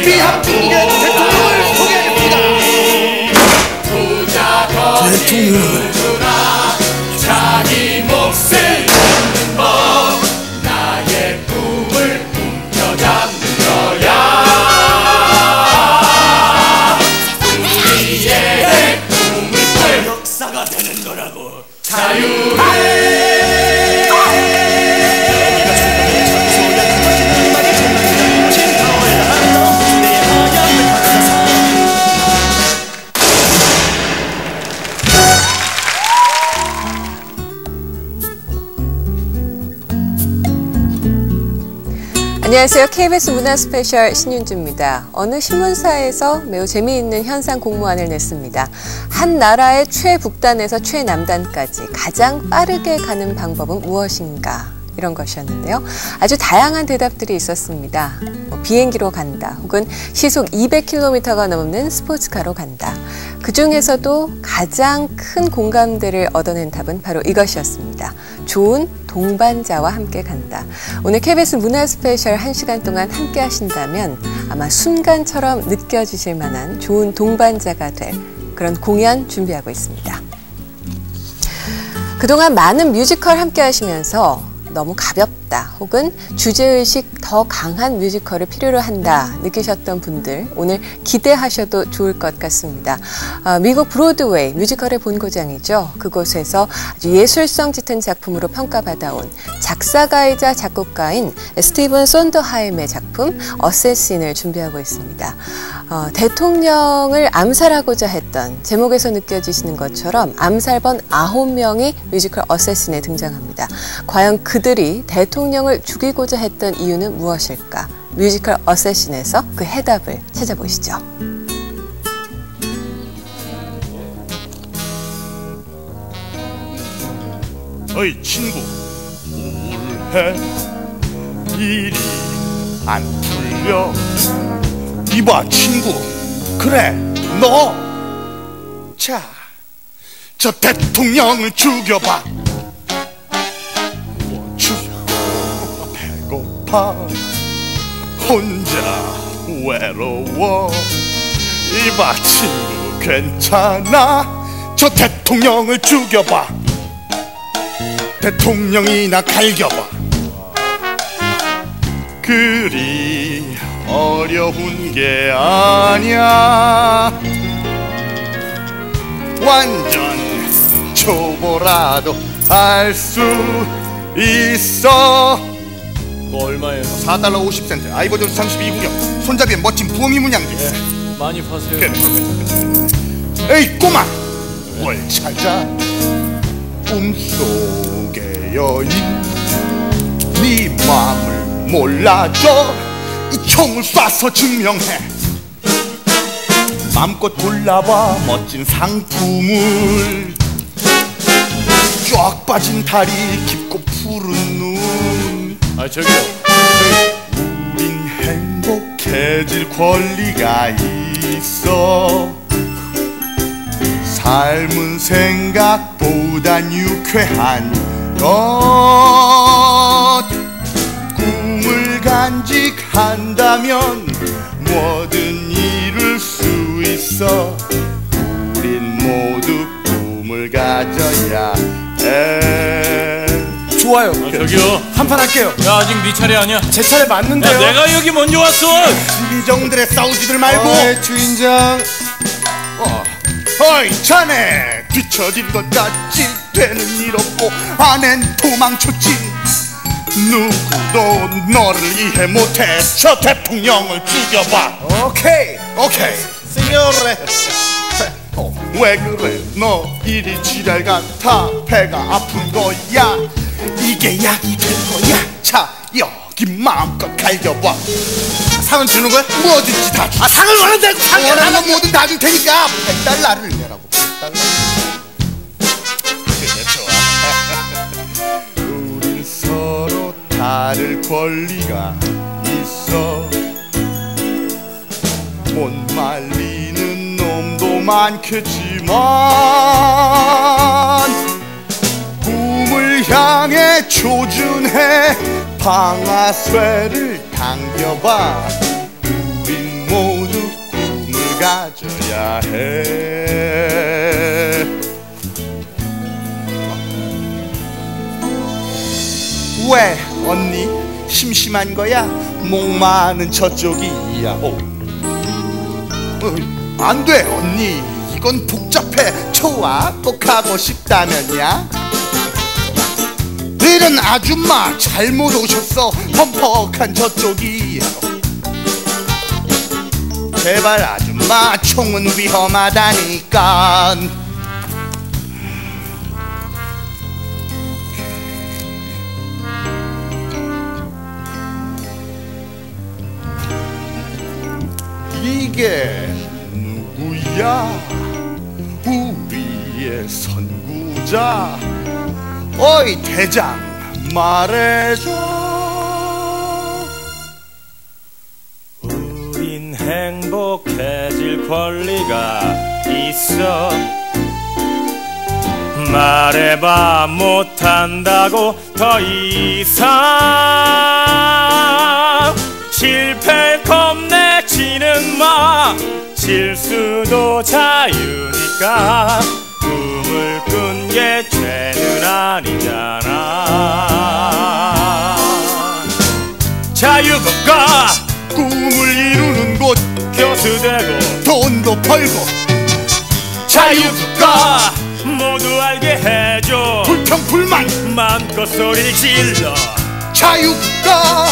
귀한 중국의 대통령을 소개하겠습니다. 대통령을 자기 몫을 묻는 법 나의 꿈을 움켜잡는 거야. 우리의 꿈을 꿀 역사가 되는 거라고. 자유해. 안녕하세요. KBS 문화스페셜 신윤주입니다. 어느 신문사에서 매우 재미있는 현상 공모안을 냈습니다. 한 나라의 최북단에서 최남단까지 가장 빠르게 가는 방법은 무엇인가? 이런 것이었는데요. 아주 다양한 대답들이 있었습니다. 비행기로 간다, 혹은 시속 200km가 넘는 스포츠카로 간다. 그중에서도 가장 큰 공감대를 얻어낸 답은 바로 이것이었습니다. 좋은 동반자와 함께 간다. 오늘 KBS 문화스페셜 1시간 동안 함께 하신다면 아마 순간처럼 느껴지실 만한 좋은 동반자가 될 그런 공연 준비하고 있습니다. 그동안 많은 뮤지컬 함께 하시면서 너무 가볍다, 혹은 주제의식 더 강한 뮤지컬을 필요로 한다 느끼셨던 분들 오늘 기대하셔도 좋을 것 같습니다. 미국 브로드웨이 뮤지컬의 본고장이죠. 그곳에서 아주 예술성 짙은 작품으로 평가받아온 작사가이자 작곡가인 스티븐 손더하임의 작품 어세신을 준비하고 있습니다. 대통령을 암살하고자 했던 제목에서 느껴지시는 것처럼 암살범 9명이 뮤지컬 어세신에 등장합니다. 과연 그들이 대통령을 죽이고자 했던 이유는 무엇일까? 뮤지컬 어세신에서 그 해답을 찾아보시죠. 어이 친구, 올해 일이 안 풀려. 이봐 친구, 그래 너, 자, 저 대통령을 죽여봐. 배고파, 혼자 외로워. 이봐 친구, 괜찮아. 저 대통령을 죽여봐. 대통령이나 갈겨봐. 그리 어려운 게 아니야. 완전 초보라도 할 수 있어. 뭐 얼마예요? $4 50센트. 아이보드 32구경. 손잡이에 멋진 부엉이 문양도 있어. 많이 파세요. 그래. 에이 꼬마, 뭘 찾아? 꿈속의 여인, 네 마음을 몰라줘. 이 총을 쏴서 증명해. 맘껏 골라봐 멋진 상품을. 쫙 빠진 다리, 깊고 푸른 눈. 아 저기요. 우린 행복해질 권리가 있어. 삶은 생각보단 유쾌한 것. 꿈을 간직한다면 뭐든 이룰 수 있어. 우린 모두 꿈을 가져야 해. 좋아요. 아, 저기요. 한판 할게요. 야 아직 네 차례 아니야. 제 차례 맞는데요. 야, 내가 여기 먼저 왔어. 시비정들의 싸우지들 말고. 주인장. 어이 자네, 뒤처진 것 같지. 되는 일 없고 아낸 도망쳤지. 누구도 너를 이해 못해. 저 대통령을 죽여봐. 오케이. 시뇨레. 왜 그래? 너 일이 지랄 같아. 배가 아픈 거야. 이게 약이 될 거야. 자, 여기 마음껏 갈겨봐. 상은 주는 거야? 뭐든지 다 줘. 상을 원한다고. 상을 원하는 건 뭐든 다 줄 테니까 $100를 내라고. $100. 그래, 좋아. 우린 서로 다를 권리가 있어. 못 말리는 놈도 많겠지만 꿈을 향해 조준해 방아쇠를 당겨봐. 우린 가져야 해. 왜 언니 심심한 거야? 목 많은 저쪽이야. 안 돼 언니, 이건 복잡해. 좋아, 꼭 하고 싶다면야. 이런 아줌마 잘못 오셨어. 퍽퍽한 저쪽이야. 제발 아줌마, 총은 위험하다니까. 이게 누구야? 우리의 선구자. 어이 대장, 말해줘. 우린 행복해질 권리가 있어. 말해봐 못한다고 더 이상. 실패 겁내지는 마. 실수도 자유니까. 꿈을 꾼 게 죄는 아니잖아. 자유국가 꿈을 이루는 곳, 교수되고 돈도 벌고. 자유국가 모두 알게 해줘. 불평불만 마음껏 소리 질러. 자유국가.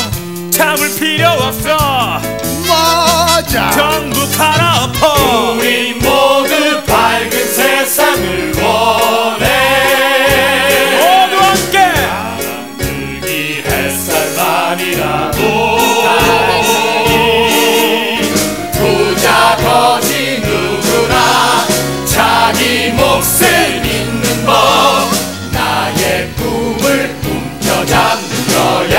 참을 필요 없어. 맞아. 정부 갈아엎어. 우리 모두 밝은 세상을 원해. 모두 함께 들기 햇살만이라도. 부자 거지 누구나 자기 몫을 믿는 법. 나의 꿈을 움켜잡는 거야.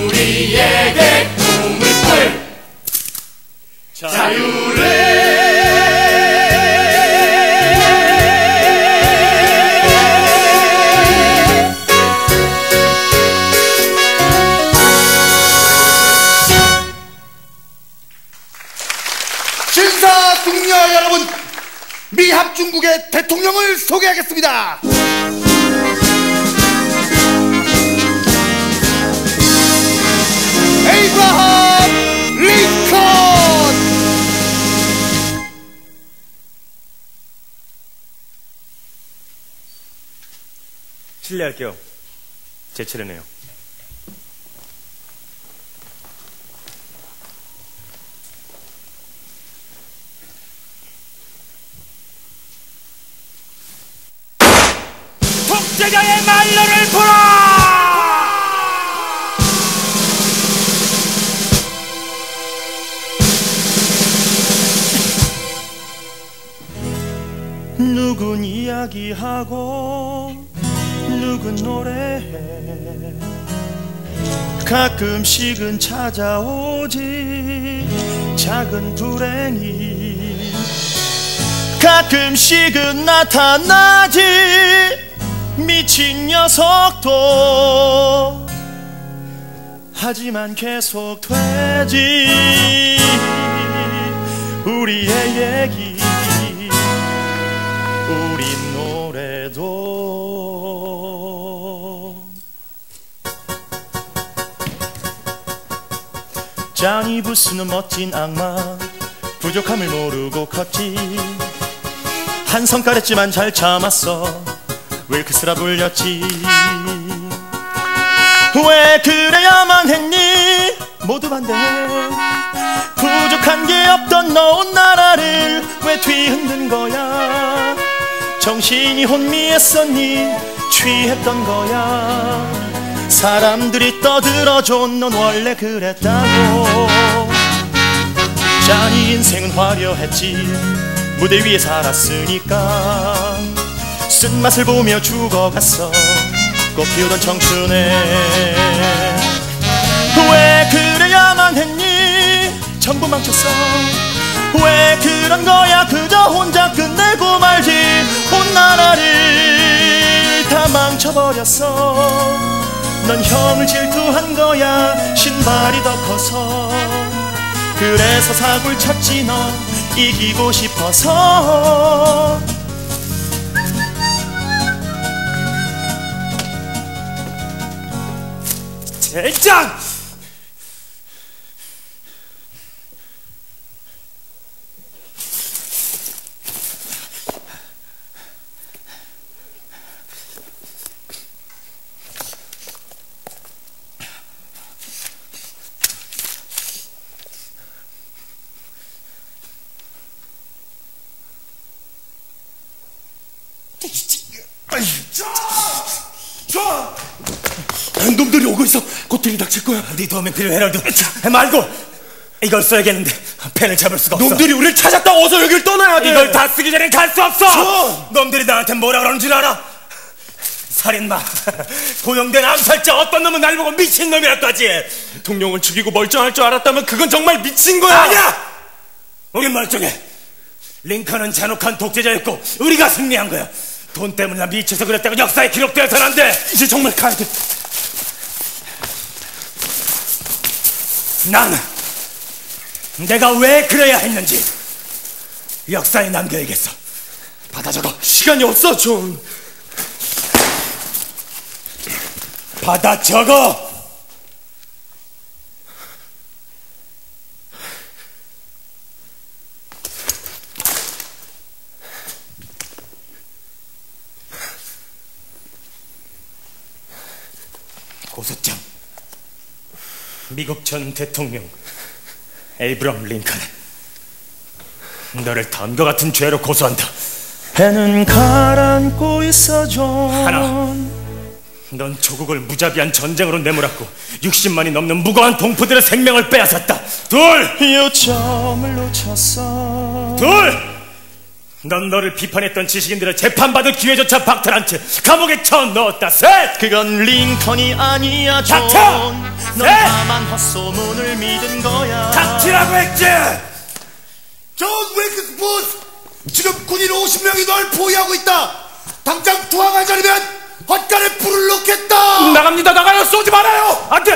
우리에게 꿈을 꿀 자유를. 신사숙녀 여러분, 미합중국의 대통령을 소개하겠습니다. 에이브라함 링컨. 실례할게요. 제 차례네요. 독재자의 말로를 불어! 누군 이야기하고 누군 노래해. 가끔씩은 찾아오지 작은 불행이. 가끔씩은 나타나지 미친 녀석도. 하지만 계속 되지 우리의 얘기, 우리 노래도. 짠이 부수는 멋진 악마. 부족함을 모르고 컸지. 한 성깔했지만 잘 참았어. 윌크스라 불렸지. 왜 그래야만 했니? 모두 반대해. 부족한 게 없던 너온 나라를 왜 뒤흔든 거야? 정신이 혼미했었니? 취했던 거야? 사람들이 떠들어줘. 넌 원래 그랬다고. 짠이 인생은 화려했지. 무대 위에 살았으니까. 쓴맛을 보며 죽어갔어. 꽃 피우던 청춘에. 왜 그래야만 했니? 전부 망쳤어. 왜 그런 거야? 그저 혼자 끝내고 말지. 온 나라를 다 망쳐버렸어. 넌 형을 질투한 거야. 신발이 더 커서. 그래서 사고를 쳤지 너 이기고 싶어서. 젠장! 놈들이 오고 있어. 곧 들이닥칠 거야. 네 도움이 필요해 헤럴드. 말고 이걸 써야겠는데 펜을 잡을 수가 없어. 놈들이 우리를 찾았다. 어서 여길 떠나야 돼. 이걸 다 쓰기 전엔 갈 수 없어. 전! 놈들이 나한테 뭐라 그러는 줄 알아? 살인마, 고용된 암살자, 어떤 놈은 날 보고 미친놈이라까지. 대통령을 죽이고 멀쩡할 줄 알았다면 그건 정말 미친 거야. 아니야! 우린 멀쩡해. 링컨은 잔혹한 독재자였고 우리가 승리한 거야. 돈 때문에 나 미쳐서 그랬다고 역사에 기록되어서는 안 돼. 이제 정말 가야 돼. 난 내가 왜 그래야 했는지 역사에 남겨야겠어. 받아 적어. 시간이 없어, 존. 받아 적어. 고소장. 미국 전 대통령 에이브럼 링컨, 너를 다음과 같은 죄로 고소한다. 배는 가라앉고 있어 존. 하나, 넌 조국을 무자비한 전쟁으로 내몰았고 60만이 넘는 무고한 동포들의 생명을 빼앗았다. 둘, 요점을 놓쳤어. 둘, 넌 너를 비판했던 지식인들을 재판받을 기회조차 박탈한 채 감옥에 쳐넣었다. 셋, 그건 링컨이 아니야 존. 닥쳐! 넌 다만 헛소문을 믿은 거야. 닥치라고 했지. 존 웨이크스포스, 지금 군인 50명이 널 포위하고 있다. 당장 투항하지 않으면 헛간에 불을 놓겠다. 나갑니다. 나가요. 쏘지 말아요. 안 돼.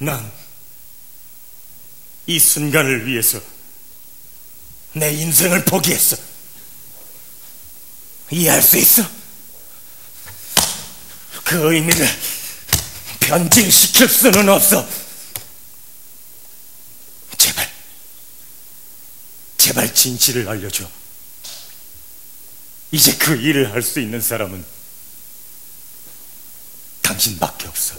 난 이 순간을 위해서 내 인생을 포기했어. 이해할 수 있어? 그 의미를 변질시킬 수는 없어. 제발 진실을 알려줘. 이제 그 일을 할 수 있는 사람은 당신밖에 없어.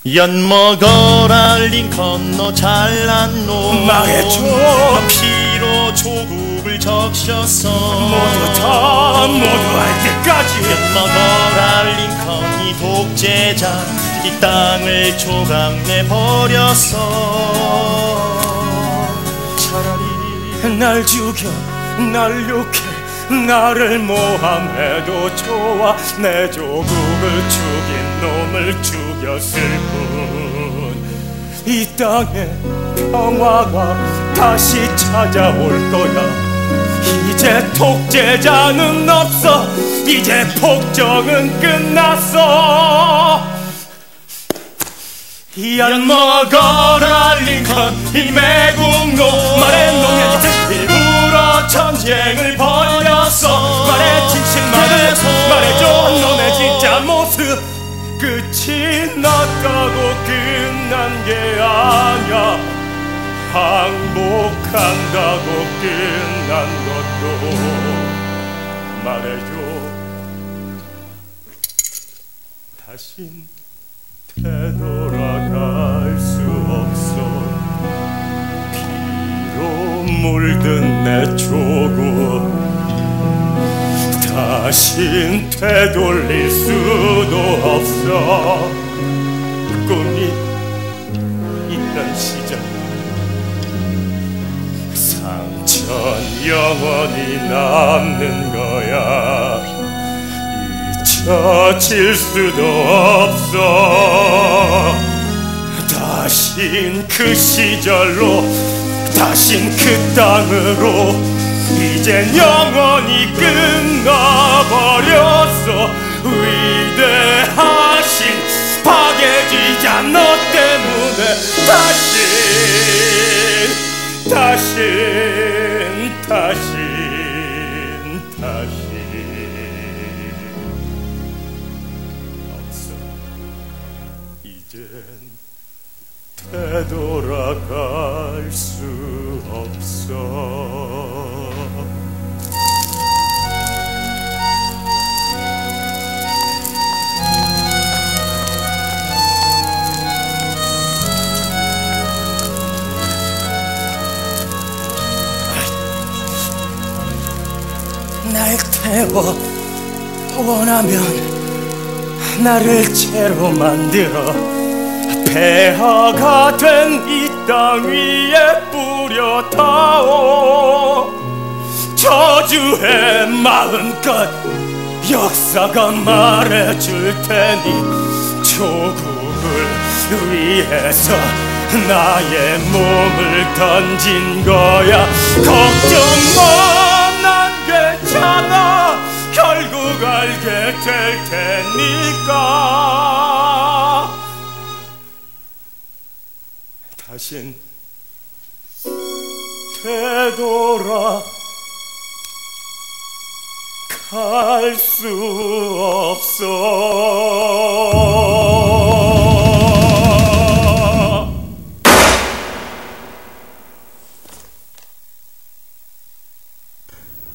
엿먹어라 링컨, 너 잘난 놈. 망해줘. 너 피로 조국을 적셨어. 모두 할 때까지. 엿먹어라 링컨, 이 독재자 이 땅을 조각내버렸어. 차라리 날 죽여, 날 욕해, 나를 모함해도 좋아. 내 조국을 죽인 놈을 죽였을 뿐 이 땅에 평화가 다시 찾아올 거야. 이제 독재자는 없어. 이제 폭정은 끝났어. 엿먹어라 링컨, 이 매국노. 말해 놈의 일부러 전쟁을 벌였어. 말해 진실 말해줘 놈의 진짜 모습. 끝이 났다고 끝난 게 아니야. 항복한다고 끝난 것도 말해줘. 다신 되돌아갈 수 없어. 피로 물든 내 조국 다신 되돌릴 수도 없어. 맞아. 상처는 영원히 남는 거야. 잊혀질 수도 없어. 다신 그 시절로, 다신 그 땅으로 이젠 영원히 끝나버렸어. 위대하신 박예지자 너 때문에 다신 없어. 이젠 되돌아갈 수 없어. 날 태워 원하면 나를 채로 만들어 폐허가 된 이 땅 위에 뿌려다오. 저주의 마음껏 역사가 말해줄 테니 조국을 위해서 나의 몸을 던진 거야. 걱정 마, 난 괜찮아. 결국 알게 될 테니까. 다신 되돌아갈 수 없어.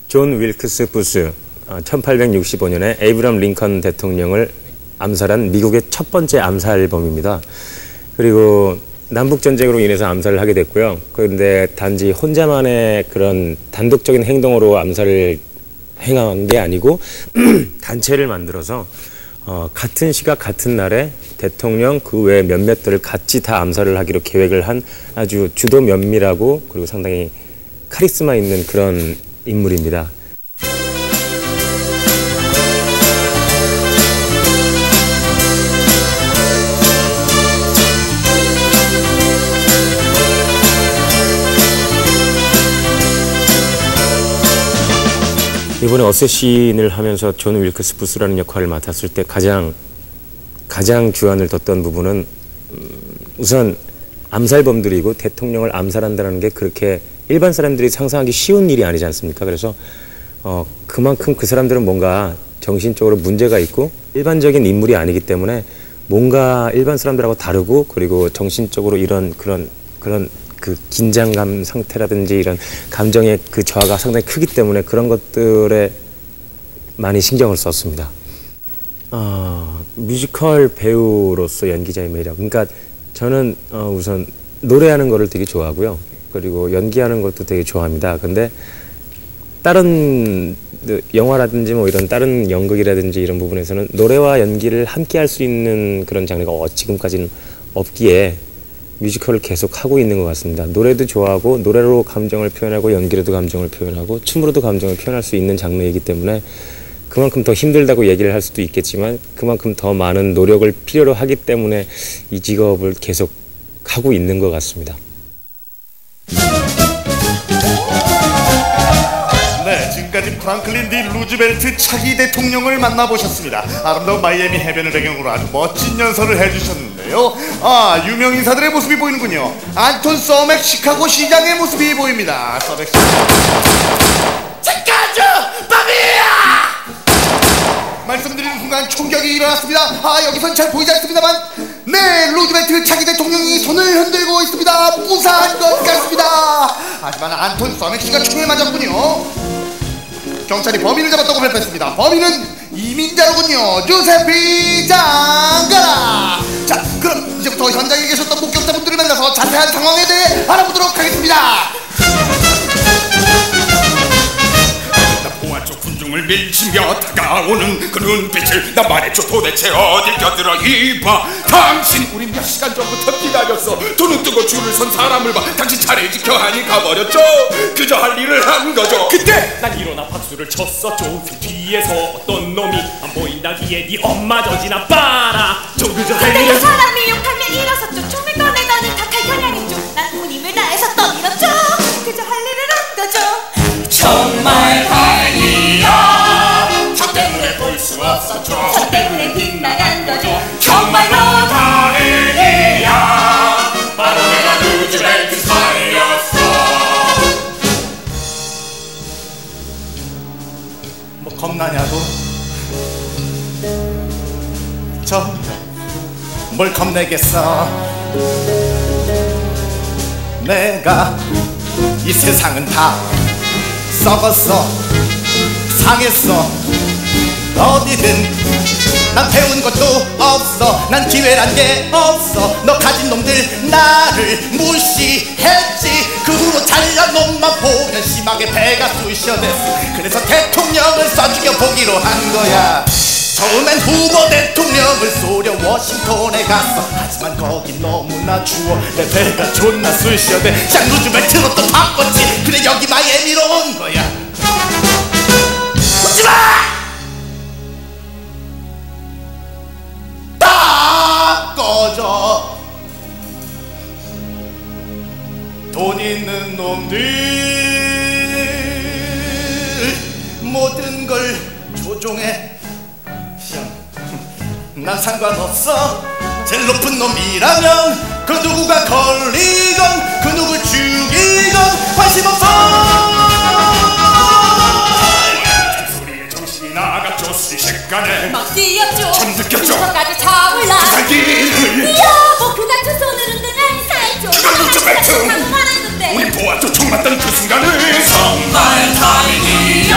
존 윌크스 부스, 1865년에 에이브람 링컨 대통령을 암살한 미국의 첫 번째 암살 앨범입니다. 그리고 남북전쟁으로 인해서 암살을 하게 됐고요. 그런데 단지 혼자만의 그런 단독적인 행동으로 암살을 행한 게 아니고 단체를 만들어서 같은 시각 같은 날에 대통령 그 외 몇몇들을 같이 다 암살을 하기로 계획을 한 아주 주도 면밀하고 그리고 상당히 카리스마 있는 그런 인물입니다. 이번에 어쌔신을 하면서 존 윌크스 부스라는 역할을 맡았을 때 가장 주안을 뒀던 부분은 우선 암살범들이고 대통령을 암살한다는 게 그렇게 일반 사람들이 상상하기 쉬운 일이 아니지 않습니까? 그래서 그만큼 그 사람들은 뭔가 정신적으로 문제가 있고 일반적인 인물이 아니기 때문에 뭔가 일반 사람들하고 다르고 그리고 정신적으로 이런 그런 그 긴장감 상태라든지 이런 감정의 그 저하가 상당히 크기 때문에 그런 것들에 많이 신경을 썼습니다. 뮤지컬 배우로서 연기자의 매력. 그러니까 저는 우선 노래하는 거를 되게 좋아하고요. 그리고 연기하는 것도 되게 좋아합니다. 근데 다른 영화라든지 뭐 이런 다른 연극이라든지 이런 부분에서는 노래와 연기를 함께 할 수 있는 그런 장르가 지금까지는 없기에 뮤지컬을 계속 하고 있는 것 같습니다. 노래도 좋아하고 노래로 감정을 표현하고 연기로도 감정을 표현하고 춤으로도 감정을 표현할 수 있는 장르이기 때문에 그만큼 더 힘들다고 얘기를 할 수도 있겠지만 그만큼 더 많은 노력을 필요로 하기 때문에 이 직업을 계속 하고 있는 것 같습니다. 네, 지금까지 프랑클린 디 루즈벨트 차기 대통령을 만나보셨습니다. 아름다운 마이애미 해변을 배경으로 아주 멋진 연설을 해주셨는데요. 유명 인사들의 모습이 보이는군요. 안톤 서맥 시카고 시장의 모습이 보입니다. 서맥 시장. 잠깐 좀! 밤이야! 말씀드리는 순간 총격이 일어났습니다. 여기선 잘 보이지 않습니다만 네, 루즈벨트 차기 대통령이 손을 흔들고 있습니다. 무사한 것 같습니다. 하지만 안톤 서맥 씨가 총에 맞았군요. 경찰이 범인을 잡았다고 발표했습니다. 범인은 이민자로군요. 주세피 장가라. 자, 그럼 이제부터 현장에 계셨던 목격자분들을 만나서 자세한 상황에 대해 알아보도록 하겠습니다. 봉화 쪽 군중 어둠을 밀치며 다가오는 그 눈빛을 난 말해줘 도대체 어딜 껴들어 이봐 당신 우리 몇 시간 전부터 기다렸어 두 눈 뜨고 줄을 선 사람을 봐 당신 차례 지켜 하니 가버렸죠 그저 할 일을 한 거죠 그때 난 일어나 박수를 쳤었죠 그 뒤에서 어떤 놈이 안 보인다기에 네 엄마 저지나 빨아 저 그저 할 그때 그 일을 사람이 욕하며 일어섰죠 총을 꺼내더니 탁할 겨냥했죠 난 온 힘을 다해서 떠밀었죠 그저 할 일을 한 거죠 정말 다행이야 저 때문에 볼 수 없었죠 저 때문에 빗나간 거죠 정말로 다행이야 바로 내가 루즈벨트 살렸어 뭐 겁나냐고? 뭘 겁내겠어? 내가 이 세상은 다 썩었어 상했어 어디든 난 배운 것도 없어 난 기회란 게 없어 너 가진 놈들 나를 무시했지 그 후로 잘난 놈만 보면 심하게 배가 쑤셔댔어 그래서 대통령을 쏴죽여 보기로 한 거야 처음엔 후보 대통령을 쏘려 워싱턴에 갔어 하지만 거긴 너무나 추워 내 배가 존나 쑤셔대 장 루즈벨트로 또 바꿨지 그래 여기 마이애미로 온 거야 웃지마! 다 꺼져 돈 있는 놈들 모든 걸 조종해 난 상관없어 제일 높은 놈이라면 그 누구가 걸리건 그 누굴 죽이건 관심 없어 소리에 정신이 나갔죠 순식간에 막 뛰었죠 전 느꼈죠. 그것까지 차올라 살기를 여보 그 같은 손을 흔드는 살죠 그걸 루즈벨트 방금 말했는데 우리 보았죠 총 맞던 그 순간을 정말 다행이야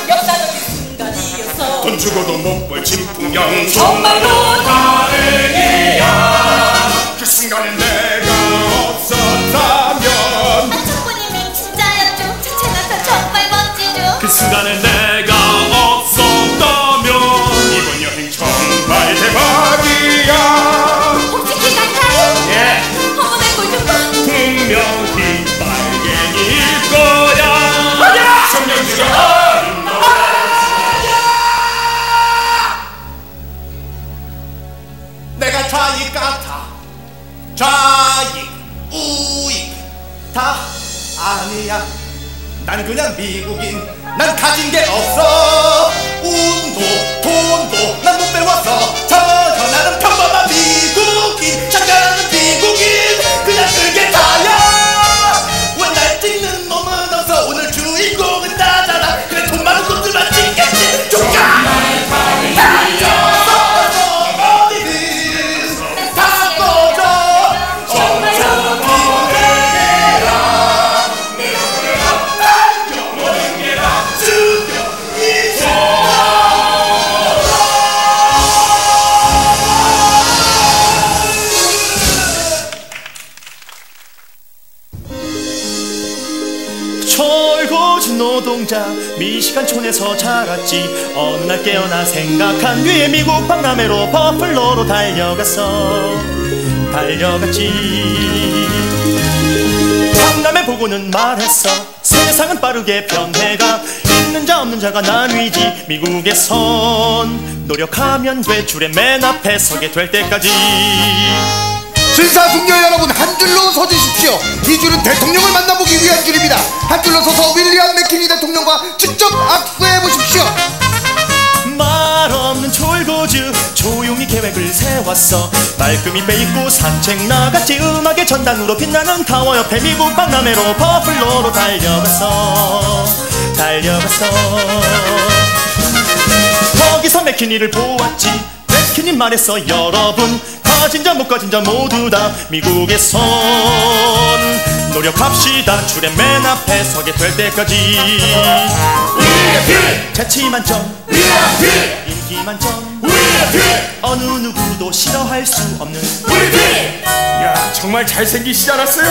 역사적인 순간이었어 돈 주고도 못 볼 진풍경 정말로 다행이야 그 순간에 내가 없었다면 한쪽분이면 진짜였죠 자체가 정말 멋지죠 그 순간에 내가 없었다면 이번 여행 정말 대박이야 혹시 기간타임? 예 어머 내 꼴 좀 봐 분명히 빨갱이일 거야 맞아! 청년지가 내가 좌익 같아 좌익 우익 다 아니야 난 그냥 미국인 난 가진 게 없어 운도 돈도 난 못 배웠어 전혀 나는 평범한 미국인 장가라는 미국인 그냥 그게 다야 왜 날 찍는 놈은 없어 오늘 주인공은 나잖아 그래 돈 많은 놈들만 찍겠지 조카 철거진 노동자 미시간촌에서 자랐지 어느 날 깨어나 생각한 뒤에 미국 박람회로 버플로로 달려갔지 박람회 보고는 말했어 세상은 빠르게 변해가 있는 자 없는 자가 나뉘지 미국에선 노력하면 돼 줄의 맨 앞에 서게 될 때까지 신사숙녀 여러분 한 줄로 서주십시오 이 줄은 대통령을 만나보기 위한 줄입니다 한 줄로 서서 윌리엄 맥키니 대통령과 직접 악수해 보십시오 말 없는 철거즈 조용히 계획을 세웠어 말끔히 빼입고 산책 나갔지 음악의 전당으로 빛나는 타워 옆에 미국 박람회로 버플로로 달려갔어 거기서 맥키니를 보았지 맥키니 말했어 여러분 가진 자 못 가진 자 모두 다 미국에선 노력합시다 줄의 맨 앞에 서게 될 때까지 재치 만점 인기 만점 어느 누구도 싫어할 수 없는 야 정말 잘생기시지 않았어요?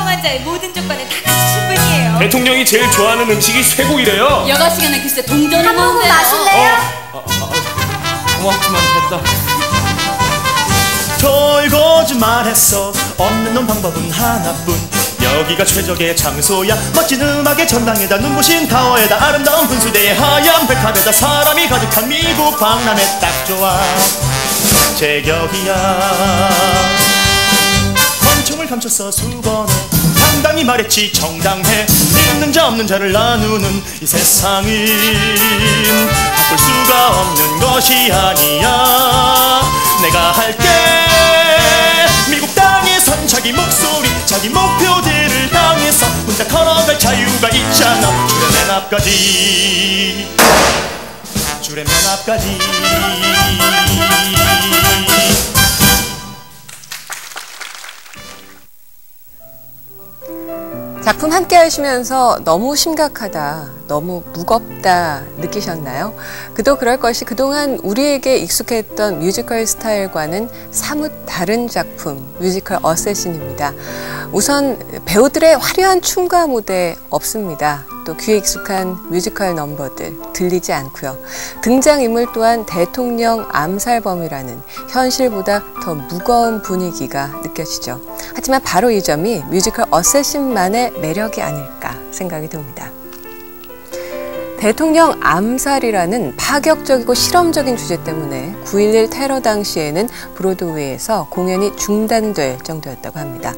훌륭한 자의 모든 조건을 다 갖추신 분이에요. 대통령이 제일 좋아하는 음식이 쇠고기래요. 여가 시간에 글쎄 동전을 먹는데요. 마실래요? 고맙지만 됐다. 거짓말했어. 없는 놈 방법은 하나뿐. 여기가 최적의 장소야. 멋진 음악의 전당에다 눈부신 타워에다 아름다운 분수대에 하얀 백합에다 사람이 가득한 미국 박람회 딱 좋아. 제격이야. 권총을 감췄어 수번에. 당당히 말했지 정당해. 있는 자 없는 자를 나누는 이 세상은 바꿀 수가 없는 것이 아니야. 내가 할게. 미국 땅에선 자기 목소리 자기 목표들을 향해서 혼자 걸어갈 자유가 있잖아. 줄의 맨 앞까지 줄의 맨 앞까지. 작품 함께 하시면서 너무 심각하다, 너무 무겁다 느끼셨나요? 그도 그럴 것이 그동안 우리에게 익숙했던 뮤지컬 스타일과는 사뭇 다른 작품, 뮤지컬 어쌔신입니다. 우선 배우들의 화려한 춤과 무대 없습니다. 또 귀에 익숙한 뮤지컬 넘버들 들리지 않고요. 등장인물 또한 대통령 암살범이라는 현실보다 더 무거운 분위기가 느껴지죠. 하지만 바로 이 점이 뮤지컬 어쌔신만의 매력이 아닐까 생각이 듭니다. 대통령 암살이라는 파격적이고 실험적인 주제 때문에 9.11 테러 당시에는 브로드웨이에서 공연이 중단될 정도였다고 합니다.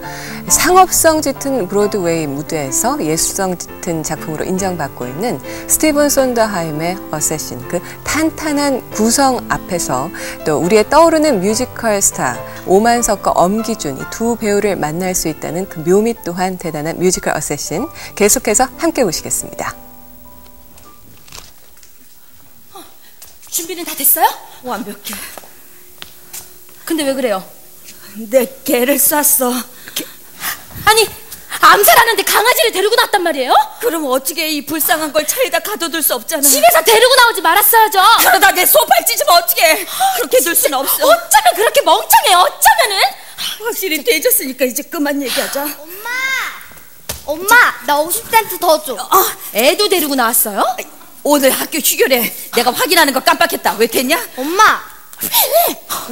상업성 짙은 브로드웨이 무대에서 예술성 짙은 작품으로 인정받고 있는 스티븐 손더하임의 어쌔신, 그 탄탄한 구성 앞에서 또 우리의 떠오르는 뮤지컬 스타 오만석과 엄기준 이 두 배우를 만날 수 있다는 그 묘미 또한 대단한 뮤지컬 어쌔신, 계속해서 함께 보시겠습니다. 준비는 다 됐어요? 완벽해. 근데 왜 그래요? 내 개를 쐈어. 아니, 암살하는데 강아지를 데리고 나왔단 말이에요? 그럼 어떻게 이 불쌍한 걸 차에다 가둬둘 수 없잖아. 집에서 데리고 나오지 말았어야죠. 그러다 내 소파에 찢으면 어떡해. 그렇게 둘 수는 없어. 어쩌면 그렇게 멍청해, 어쩌면은. 확실히 돼졌으니까 이제 그만 얘기하자. 엄마, 나 50센트 더 줘. 애도 데리고 나왔어요? 오늘 학교 휴교래. 내가 확인하는 거 깜빡했다. 왜 됐냐? 엄마, 왜?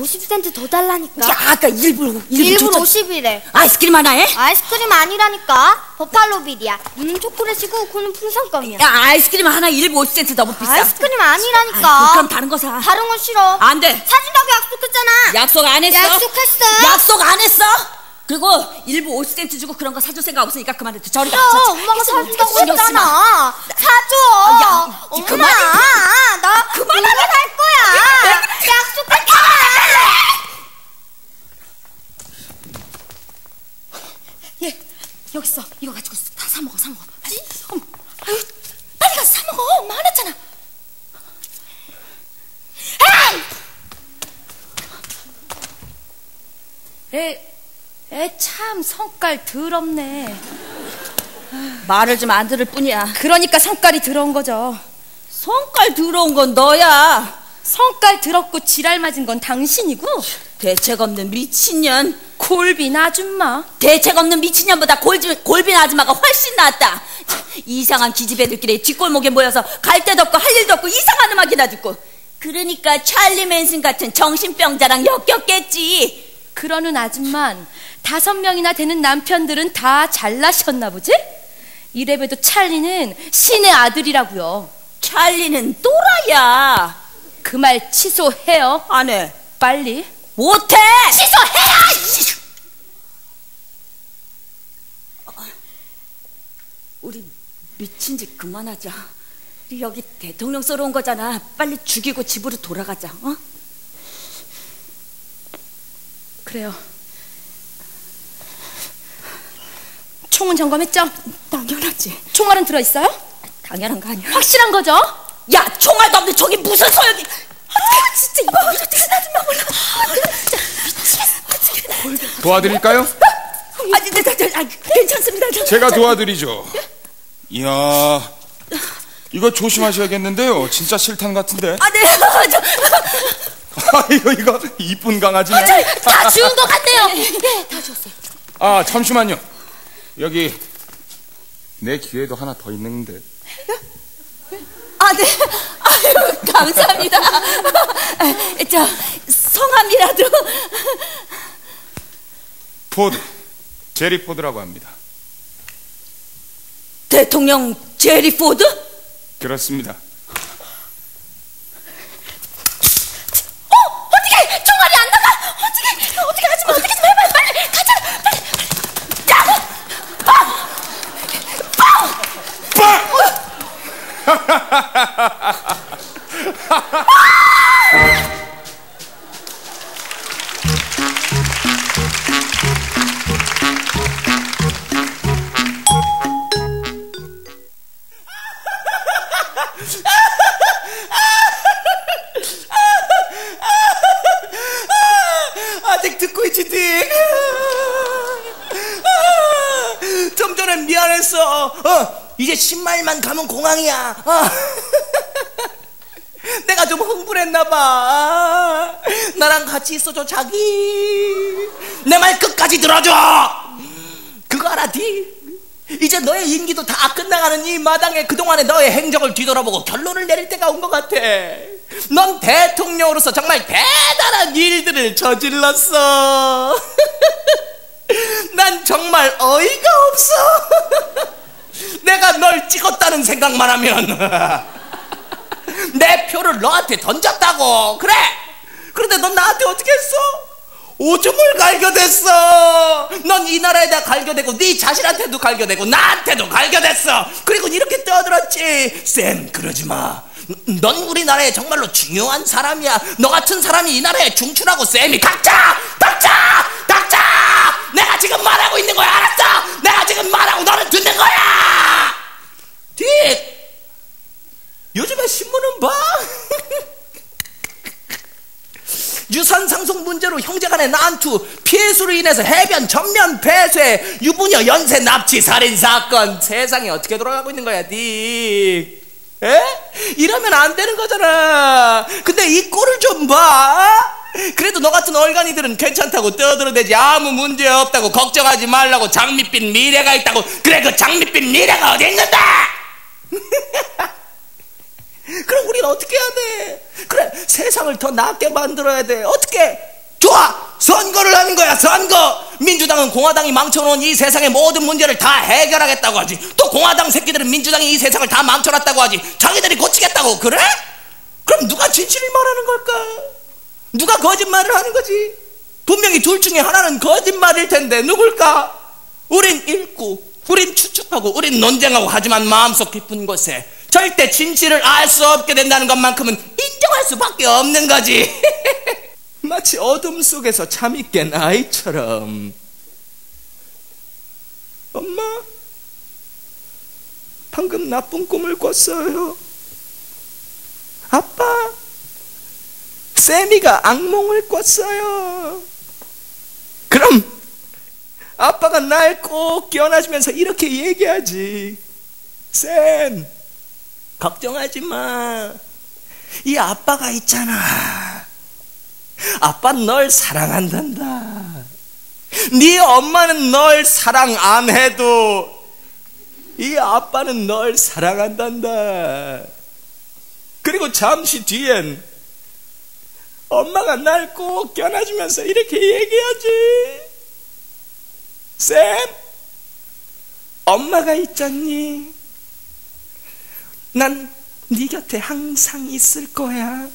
50센트 더 달라니까. 야, 아까 일부러 50이래. 아이스크림 하나 해? 아이스크림 아니라니까. 버팔로빌이야. 초콜릿이고 그는 풍선껌이야. 야, 아이스크림 하나 50센트 너무 비싸. 아이스크림 아니라니까. 그럼 다른 거 사. 다른 건 싫어. 안 돼. 사준다고 약속했잖아. 약속 안 했어? 약속했어. 약속 안 했어? 그리고 일부 50센트 주고 그런 거 사줄 생각 없으니까 그만해. 저리 가. 엄마가 사준다고 했잖아. 사줘. 엄마, 그만해. 나 그만하면 할 거야. 약속했잖아. 예, 여기 있어. 이거 가지고 다 사 먹어, 사 먹어. 빨리. 아유, 빨리 가서 사 먹어. 엄마 화났잖아. 참 성깔 더럽네. 말을 좀 안 들을 뿐이야. 그러니까 성깔이 더러운 거죠. 성깔 더러운 건 너야. 성깔 더럽고 지랄 맞은 건 당신이고. 대책 없는 미친년. 골빈 아줌마. 대책 없는 미친년보다 골빈 아줌마가 훨씬 낫다. 이상한 기집애들끼리 뒷골목에 모여서 갈 데도 없고 할 일도 없고 이상한 음악이나 듣고. 그러니까 찰리 맨슨 같은 정신병자랑 엮였겠지. 그러는 아줌만 5명이나 되는 남편들은 다 잘나셨나 보지? 이래봬도 찰리는 신의 아들이라고요. 찰리는 또라이야. 그 말 취소해요. 안 해. 빨리. 못해. 취소해라. 우리 미친 짓 그만하자. 우리 여기 대통령 쏘러 온 거잖아. 빨리 죽이고 집으로 돌아가자. 어? 그래요. 총은 점검했죠? 당연하지. 총알은 들어있어요? 당연한 거 아니야. 확실한 거죠? 야, 총알도 없는데 저기 무슨 소용이. 진짜 이거 어떻게 나좀만 몰라. 진짜 미치겠어. 도와드릴까요? 아니, 괜찮습니다. 제가 도와드리죠. 이야, 이거 조심하셔야겠는데요. 진짜 실탄 같은데. 아, 네. 이거 이쁜 강아지네. 다 주운 것 같네요. 네, 다 주웠어요. 아, 잠시만요. 여기 내 기회도 하나 더 있는데. 아, 네. 아유, 감사합니다. 저, 성함이라도. 포드, 제리 포드라고 합니다. 대통령 제리 포드? 그렇습니다. 어떻게 총알이 안 나가? 어떻게 하지 마. 어떻게 좀 해봐. 빨리 가자. 빨리. 야! 아직 듣고 있지, 딕? 좀 전에 미안했어. 이제 10마일만 가면 공항이야. 내가 좀 흥분했나봐. 나랑 같이 있어줘, 자기. 내 말 끝까지 들어줘. 그거 알아, 딕? 이제 너의 임기도 다 끝나가는 이 마당에 그동안의 너의 행적을 뒤돌아보고 결론을 내릴 때가 온 것 같아. 넌 대통령으로서 정말 대단한 일들을 저질렀어. 난 정말 어이가 없어. 내가 널 찍었다는 생각만 하면 내 표를 너한테 던졌다고. 그래. 그런데 넌 나한테 어떻게 했어? 오줌을 갈겨댔어. 넌 이 나라에다 갈겨대고 네 자신한테도 갈겨대고 나한테도 갈겨댔어. 그리고 이렇게 떠들었지. 쌤, 그러지마. 넌 우리나라에 정말로 중요한 사람이야. 너 같은 사람이 이 나라에 중출하고. 쌤이 닥쳐! 내가 지금 말하고 있는 거야. 알았어? 내가 지금 말하고 너는 듣는 거야. 딕, 요즘에 신문은 봐? 유산 상속 문제로 형제간의 난투, 피해수로 인해서 해변 전면 폐쇄, 유부녀 연쇄 납치 살인 사건. 세상이 어떻게 돌아가고 있는 거야, 딕? 에? 이러면 안 되는 거잖아. 근데 이 꼴을 좀 봐. 그래도 너 같은 얼간이들은 괜찮다고 떠들어대지. 아무 문제 없다고, 걱정하지 말라고, 장밋빛 미래가 있다고. 그래, 그 장밋빛 미래가 어디 있는데? 그럼 우린 어떻게 해야 돼? 그래, 세상을 더 낫게 만들어야 돼. 어떻게? 좋아! 선거를 하는 거야, 선거! 민주당은 공화당이 망쳐놓은 이 세상의 모든 문제를 다 해결하겠다고 하지. 또 공화당 새끼들은 민주당이 이 세상을 다 망쳐놨다고 하지. 자기들이 고치겠다고. 그래? 그럼 누가 진실을 말하는 걸까? 누가 거짓말을 하는 거지? 분명히 둘 중에 하나는 거짓말일 텐데 누굴까? 우린 읽고, 우린 추측하고, 우린 논쟁하고. 하지만 마음속 깊은 곳에 절대 진실을 알 수 없게 된다는 것만큼은 인정할 수밖에 없는 거지. 마치 어둠 속에서 잠이 깬 아이처럼. 엄마, 방금 나쁜 꿈을 꿨어요. 아빠, 세미가 악몽을 꿨어요. 그럼 아빠가 날 꼭 껴안아주면서 이렇게 얘기하지. 쌤, 걱정하지 마. 이 아빠가 있잖아. 아빠 널 사랑한단다. 네 엄마는 널 사랑 안 해도 이 아빠는 널 사랑한단다. 그리고 잠시 뒤엔 엄마가 날 꼭 껴안아주면서 이렇게 얘기하지. 쌤, 엄마가 있잖니. 난 네 곁에 항상 있을 거야.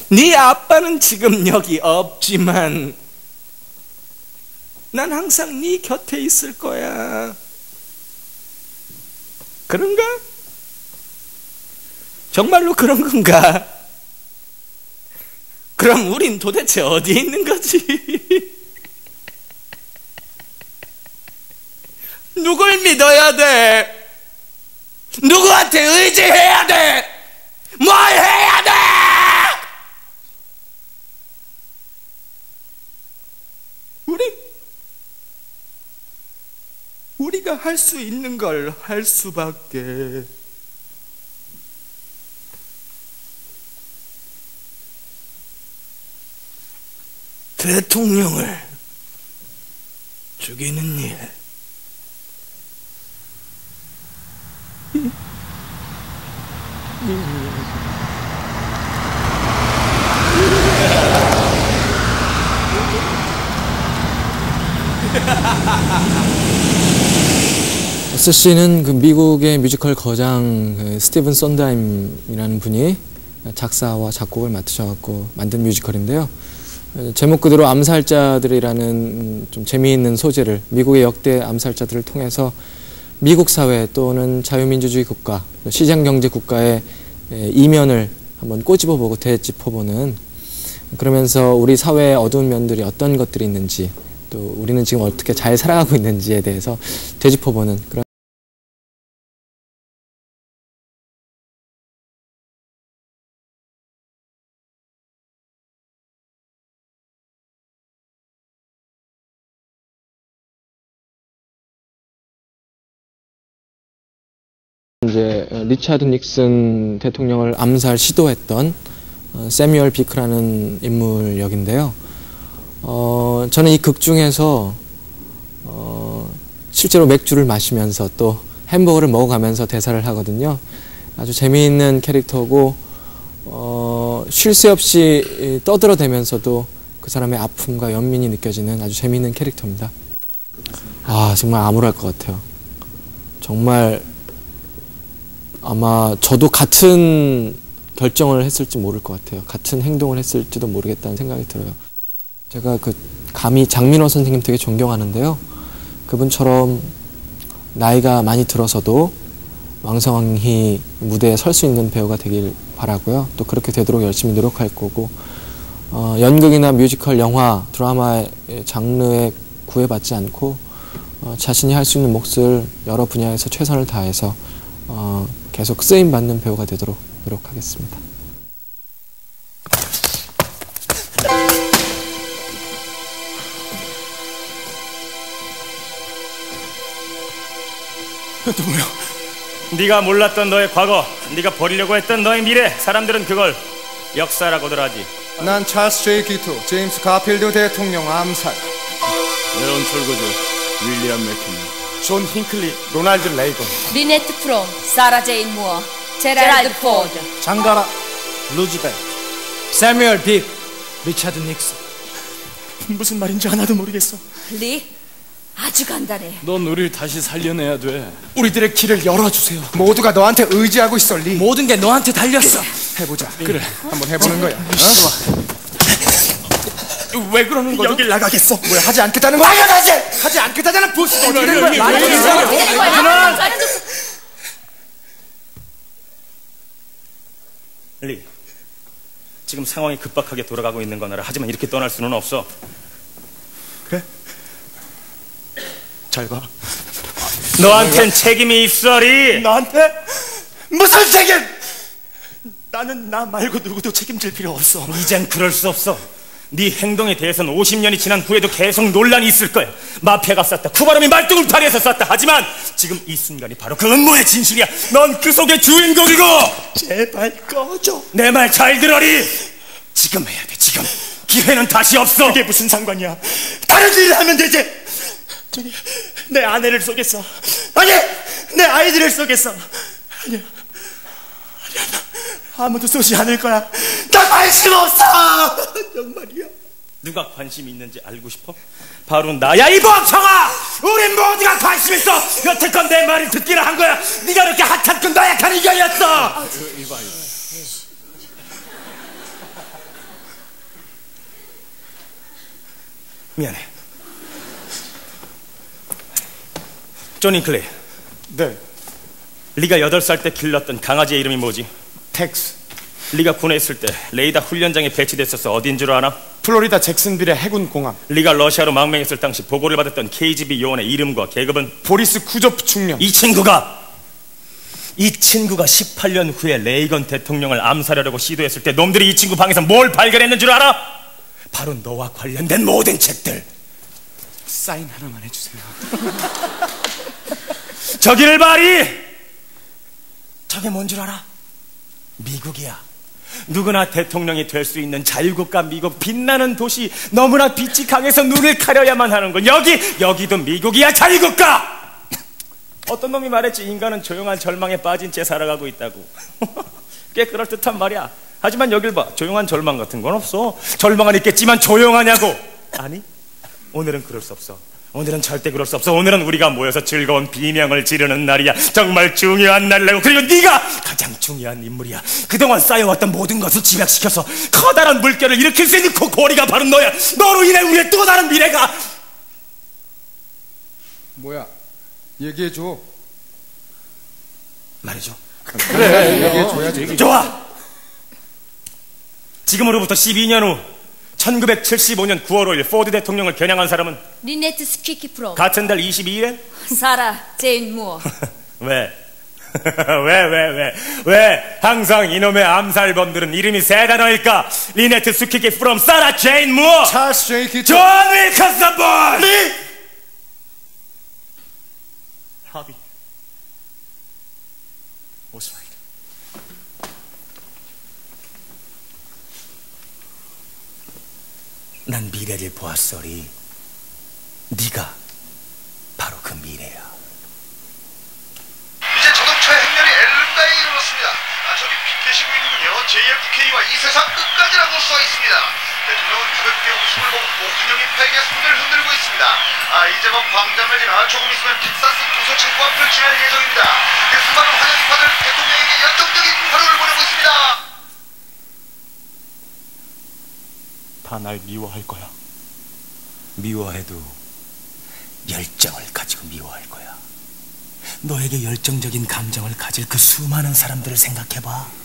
네 아빠는 지금 여기 없지만 난 항상 네 곁에 있을 거야. 그런가? 정말로 그런 건가? 그럼 우린 도대체 어디 있는 거지? 누굴 믿어야 돼? 누구한테 의지해야 돼? 뭘 해야 돼? 우리가 할 수 있는 걸 할 수밖에. 대통령을 죽이는 일. 어세시는 그 미국의 뮤지컬 거장 스티븐 sondheim이라는 분이 작사와 작곡을 맡으셔갖고 만든 뮤지컬인데요. 제목 그대로 암살자들이라는 좀 재미있는 소재를, 미국의 역대 암살자들을 통해서 미국 사회 또는 자유민주주의 국가, 시장경제 국가의 이면을 한번 꼬집어보고 되짚어보는, 그러면서 우리 사회의 어두운 면들이 어떤 것들이 있는지, 또 우리는 지금 어떻게 잘 살아가고 있는지에 대해서 되짚어보는 그런 이제 리차드 닉슨 대통령을 암살 시도했던 세뮤얼 비크라는 인물 역인데요. 저는 이 극 중에서 실제로 맥주를 마시면서 또 햄버거를 먹어가면서 대사를 하거든요. 아주 재미있는 캐릭터고 쉴 새 없이 떠들어대면서도 그 사람의 아픔과 연민이 느껴지는 아주 재미있는 캐릭터입니다. 아, 정말 암울할 것 같아요. 정말 아마 저도 같은 결정을 했을지 모를 것 같아요. 같은 행동을 했을지도 모르겠다는 생각이 들어요. 제가 그 감히 장민호 선생님 되게 존경하는데요. 그분처럼 나이가 많이 들어서도 왕성히 무대에 설 수 있는 배우가 되길 바라고요. 또 그렇게 되도록 열심히 노력할 거고, 연극이나 뮤지컬, 영화, 드라마의 장르에 구애받지 않고 자신이 할 수 있는 몫을 여러 분야에서 최선을 다해서 계속 쓰임받는 배우가 되도록 노력하겠습니다. 누구요? 네가 몰랐던 너의 과거, 네가 버리려고 했던 너의 미래, 사람들은 그걸 역사라고들 하지. 난 찰스 J. 기토, 제임스 가필드 대통령 암살. 에런 철거즈, 윌리엄 맥키니, 존 힝클리, 로날드 레이건, 리네트 프롬, 사라 제인 무어, 제랄드 포드, 장가라, 루즈벨트, 세뮤얼 빅, 리차드 닉슨. 무슨 말인지 하나도 모르겠어. 리, 아주 간단해. 넌 우릴 다시 살려내야 돼. 우리들의 길을 열어주세요. 모두가 너한테 의지하고 있어, 리. 모든 게 너한테 달렸어. 해보자. 그래, 한번 해보는 거야. 왜 그러는 거죠? 여길 나가겠어. 왜 하지 않겠다는 거야? 하지 않겠다잖아. 보스가 어떻게 된 거야? 리, 지금 상황이 급박하게 돌아가고 있는 거나라. 하지만 이렇게 떠날 수는 없어. 그래? 잘 봐. 너한텐 책임이 있어, 리. 나한테? 무슨 책임? 나는 나 말고 누구도 책임질 필요 없어. 이젠 그럴 수 없어. 네 행동에 대해서는 50년이 지난 후에도 계속 논란이 있을 거야. 마피아가 쐈다, 쿠바람이 말뚝을 발휘해서 쐈다. 하지만 지금 이 순간이 바로 그 음모의 진실이야. 넌 그 속의 주인공이고. 제발 꺼줘. 내 말 잘 들어리. 지금 해야 돼, 지금. 기회는 다시 없어. 그게 무슨 상관이야? 다른 일을 하면 되지. 저기, 내 아내를 쏘겠어. 아니, 내 아이들을 쏘겠어. 아니야, 아무도 쏘지 않을 거야. 나 관심 없어. 정말이야. 누가 관심 있는지 알고 싶어? 바로 나야, 이 멍청아! 우린 모두가 관심 있어. 여태껏 내 말을 듣기나 한 거야. 네가 그렇게 하찮고 나약한 인간이었어. 미안해. 존 잉클리. 네. 리가 8살 때 길렀던 강아지의 이름이 뭐지? 텍스. 리가 군에 있을 때 레이더 훈련장에 배치됐었어. 어딘 줄 아나? 플로리다 잭슨빌의 해군 공항. 리가 러시아로 망명했을 당시 보고를 받았던 KGB 요원의 이름과 계급은? 보리스 쿠조프 중령. 이 친구가 18년 후에 레이건 대통령을 암살하려고 시도했을 때 놈들이 이 친구 방에서 뭘 발견했는 줄 알아? 바로 너와 관련된 모든 책들. 사인 하나만 해주세요. 저기를 봐리. 저게 뭔 줄 알아? 미국이야. 누구나 대통령이 될 수 있는 자유국가 미국, 빛나는 도시. 너무나 빛이 강해서 눈을 가려야만 하는 건 여기도 미국이야. 자유국가. 어떤 놈이 말했지, 인간은 조용한 절망에 빠진 채 살아가고 있다고. 꽤 그럴듯한 말이야. 하지만 여길 봐, 조용한 절망 같은 건 없어. 절망은 있겠지만 조용하냐고. 아니, 오늘은 그럴 수 없어. 오늘은 절대 그럴 수 없어. 오늘은 우리가 모여서 즐거운 비명을 지르는 날이야. 정말 중요한 날이라고. 그리고 네가 가장 중요한 인물이야. 그동안 쌓여왔던 모든 것을 집약시켜서 커다란 물결을 일으킬 수 있는 그 고리가 바로 너야. 너로 인해 우리의 또 다른 미래가. 뭐야, 얘기해줘. 말해줘. 그래, 얘기해줘야지. 좋아. 지금으로부터 12년 후 1975년 9월 5일 포드 대통령을 겨냥한 사람은 리네트 스퀴키 프롬. 같은 달 22일에 사라 제인 무어. 왜? 왜 항상 이놈의 암살범들은 이름이 세 단어일까? 리네트 스퀴키 프롬, 사라 제인 무어, 찰스 제이키, 존 윌커슨 볼, 리 하비 오스와이드. 난 미래를 보았소리. 네가 바로 그 미래야. 이제 자동차 행렬이 엘른가에 이르렀습니다. 저기 빛 계시고 있는군요. JFK와 이 세상 끝까지라고 써있습니다. 대통령은 가볍게 웃음을 보고 목근형이 팔게 손을 흔들고 있습니다. 이제 막 광장을 지나 조금 있으면 텍사스 도서창고 앞을 지날 예정입니다. 수많은 환영이 받을 대통령에게 열정적인 하루를 보내고 있습니다. 다 날 미워할 거야. 미워해도 열정을 가지고 미워할 거야. 너에게 열정적인 감정을 가질 그 수많은 사람들을 생각해봐.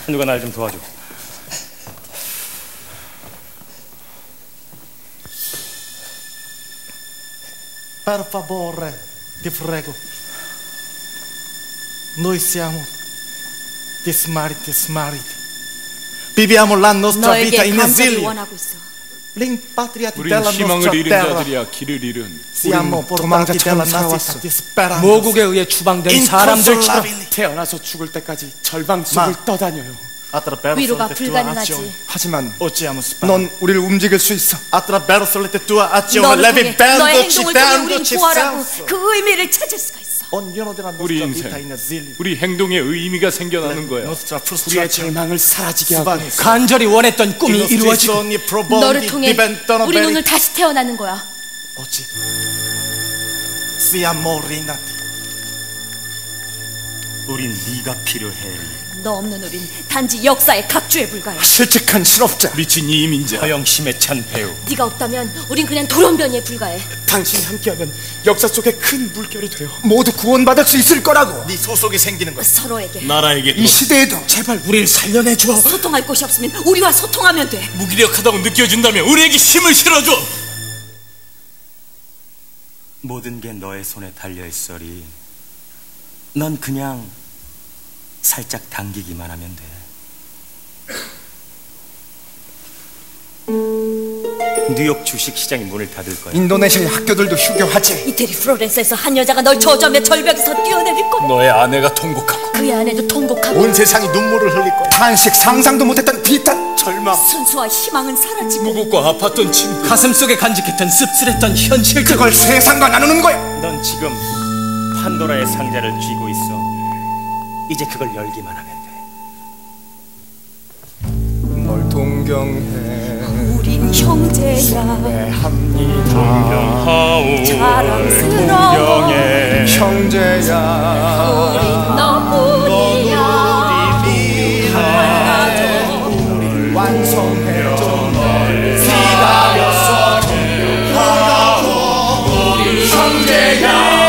누가 날 좀 도와줘. Per favore, ti prego. Noi siamo dismariti. Viviamo la nostra vita in esilio. L'impatriati 우린 della nostra 희망을 잃은 terra. 자들이야. 길을 잃은. Siamo portati dalla nazista disperando. 모국에 의해 추방된 사람들처럼 태어나서 죽을 때까지 절방 속을 떠다녀요. 위로가 불가능하지. 하지만 넌 우리를 움직일 수 있어. Attraverso le tue azioni, 너를 통해, levando 너의 행동을 통해 우린 ci 부활하고 senso. 그 의미를 찾을 수가 있어. Ognuno della 우리 nostra vita in 인생, esilio. 우리 행동에 의미가 생겨나는 거야. Nostra 우리의 frustrazione. 절망을 사라지게 하고 간절히 원했던 꿈이 I nostri 이루어지고 sogni profondi 너를 통해 diventano 우린 veri. 오늘 다시 태어나는 거야. Oggi siamo rinati. 우린 네가 필요해. 너 없는 우린 단지 역사의 각주에 불과해. 실직한 실업자. 미친 이민자. 허영심에 찬 배우. 네가 없다면 우린 그냥 돌연변이에 불과해. 당신이 함께하면 역사 속에 큰 물결이 돼요. 모두 구원받을 수 있을 거라고. 네 소속이 생기는 거야. 서로에게 나라에게 이 시대에도 제발 우리를 살려내줘. 소통할 곳이 없으면 우리와 소통하면 돼. 무기력하다고 느껴진다면 우리에게 힘을 실어줘. 모든 게 너의 손에 달려있어리. 넌 그냥 살짝 당기기만 하면 돼. 뉴욕 주식시장이 문을 닫을 거야. 인도네시아 학교들도 휴교하지. 이태리 플로렌스에서 한 여자가 널 저주하며 절벽에서 뛰어내릴 거야. 너의 아내가 통곡하고 그의 아내도 통곡하고 온 세상이 눈물을 흘릴 거야. 탄식, 상상도 못했던 비탄, 절망. 순수와 희망은 사라지고 무겁고 아팠던 친구, 가슴 속에 간직했던 씁쓸했던 현실, 그걸 세상과 나누는 거야. 넌 지금 판도라의 상자를 쥐고 있어. 이제 그걸 열기만 하면 돼. 널 동경해. 우린 형제야. 합니다. 자랑스러워. 형제야. 우린 너뿐이야. 우리 완성해줘. 널 기다렸어. 우리 형제야.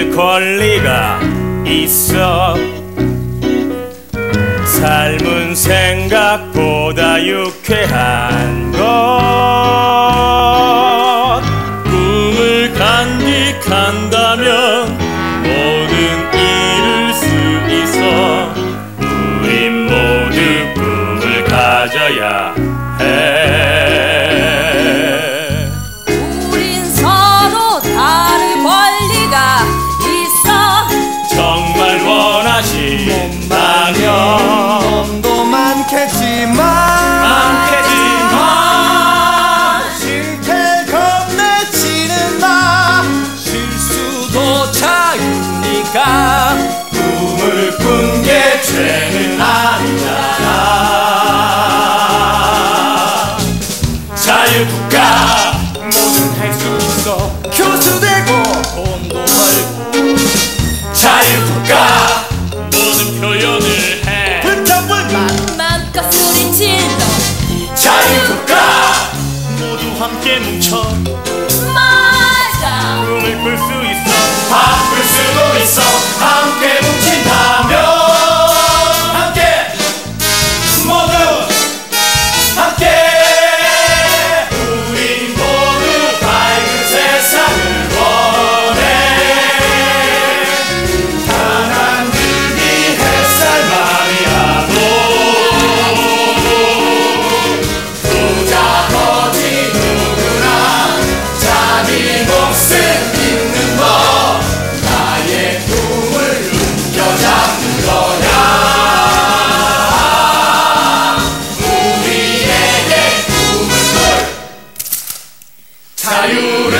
가질 권리가 있어. 삶은 생각보다 유쾌한 것. 꿈을 간직한다면 뭐든 이룰 수 있어. 우린 모두 꿈을 가져야 해. 우린 서로 다른 권리가 있어. 정말 원하신다면 도 많겠지만 실패 겁내지는 마. 실수도 자유니까 꿈을 꾼 게 죄는 아니잖아. 자유국가 뭐든 할 수 있어. 교수 되고 돈도 벌고. 자유국가 모든 표현을 해. 불평불만 맘껏 소리질러. 자유국가 모두 함께 뭉쳐 맞아. 꿈을 꿀 수 있어. 바쁠 수도 있어. 함께 뭉친다면 함께 모두 함께 우린 모두 밝은 세상을 원해. 단 한 줄기 햇살만이라도 부자 거지 누구나 자기 몫을 잊는 법. 나의 꿈을 움켜잡는 거야. 우리에게 꿈을 꿀 자유를.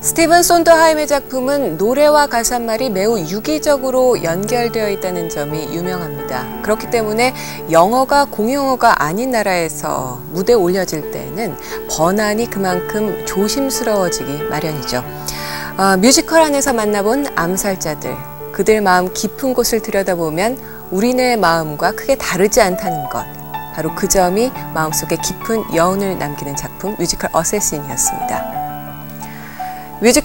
스티븐 손더하임의 작품은 노래와 가사말이 매우 유기적으로 연결되어 있다는 점이 유명합니다. 그렇기 때문에 영어가 공용어가 아닌 나라에서 무대에 올려질 때는 번안이 그만큼 조심스러워지기 마련이죠. 뮤지컬 안에서 만나본 암살자들, 그들 마음 깊은 곳을 들여다보면 우리네 마음과 크게 다르지 않다는 것, 바로 그 점이 마음속에 깊은 여운을 남기는 작품 뮤지컬 어쌔신이었습니다. 뮤직